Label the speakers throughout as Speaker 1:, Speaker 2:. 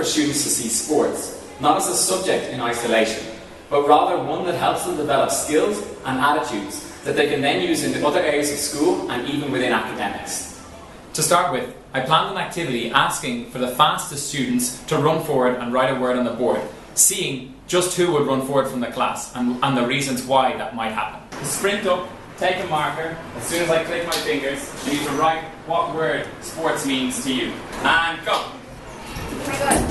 Speaker 1: for students to see sports not as a subject in isolation, but rather one that helps them develop skills and attitudes that they can then use in other areas of school and even within academics.
Speaker 2: To start with, I planned an activity asking for the fastest students to run forward and write a word on the board, seeing just who would run forward from the class and the reasons why that might happen. Sprint up, take a marker, as soon as I click my fingers, you need to write what word sports means to you. And go!
Speaker 3: Oh my god.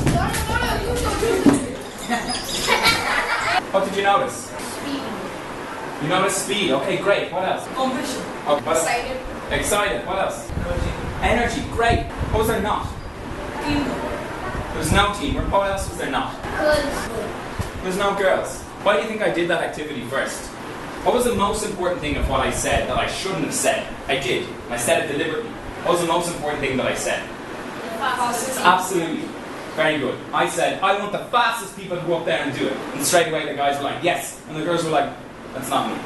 Speaker 2: What did you notice?
Speaker 3: Speed.
Speaker 2: You noticed speed. Okay, great. What else?
Speaker 3: Competition.
Speaker 2: Oh, what else?
Speaker 3: Excited.
Speaker 2: Excited. What else? Energy. Great. What was there not?
Speaker 3: Teamwork.
Speaker 2: There was no teamwork. What else was there not?
Speaker 3: Girls.
Speaker 2: There was no girls. Why do you think I did that activity first? What was the most important thing of what I said that I shouldn't have said? I did. I said it deliberately. What was the most important thing that I said?
Speaker 3: Fastest.
Speaker 2: Absolutely. Very good. I said, I want the fastest people to go up there and do it. And straight away the guys were like, yes. And the girls were like, that's not me.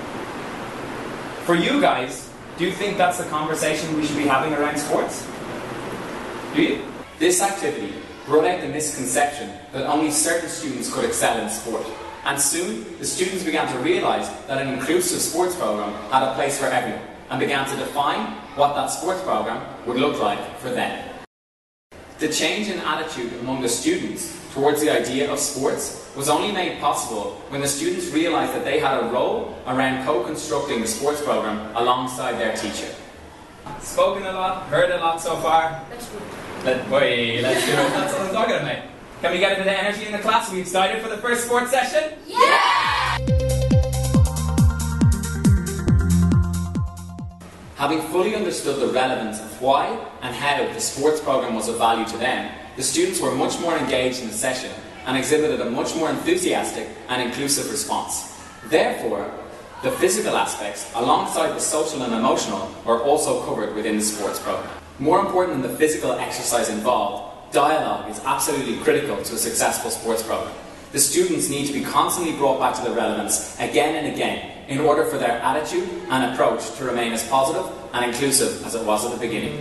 Speaker 2: For you guys, do you think that's the conversation we should be having around sports? Do you?
Speaker 1: This activity brought out the misconception that only certain students could excel in sport. And soon, the students began to realise that an inclusive sports programme had a place for everyone, and began to define what that sports programme would look like for them. The change in attitude among the students towards the idea of sports was only made possible when the students realised that they had a role around co-constructing the sports programme alongside their teacher.
Speaker 2: Spoken a lot, heard a lot so far.
Speaker 3: Let's do it.
Speaker 2: Let's do it. That's what I'm talking about. Can we get a bit of energy in the class? Are we excited for the first sports session?
Speaker 3: Yeah!
Speaker 1: Having fully understood the relevance of why and how the sports programme was of value to them, the students were much more engaged in the session and exhibited a much more enthusiastic and inclusive response. Therefore, the physical aspects, alongside the social and emotional, were also covered within the sports programme. More important than the physical exercise involved, dialogue is absolutely critical to a successful sports programme. The students need to be constantly brought back to the relevance again and again in order for their attitude and approach to remain as positive and inclusive as it was at the beginning.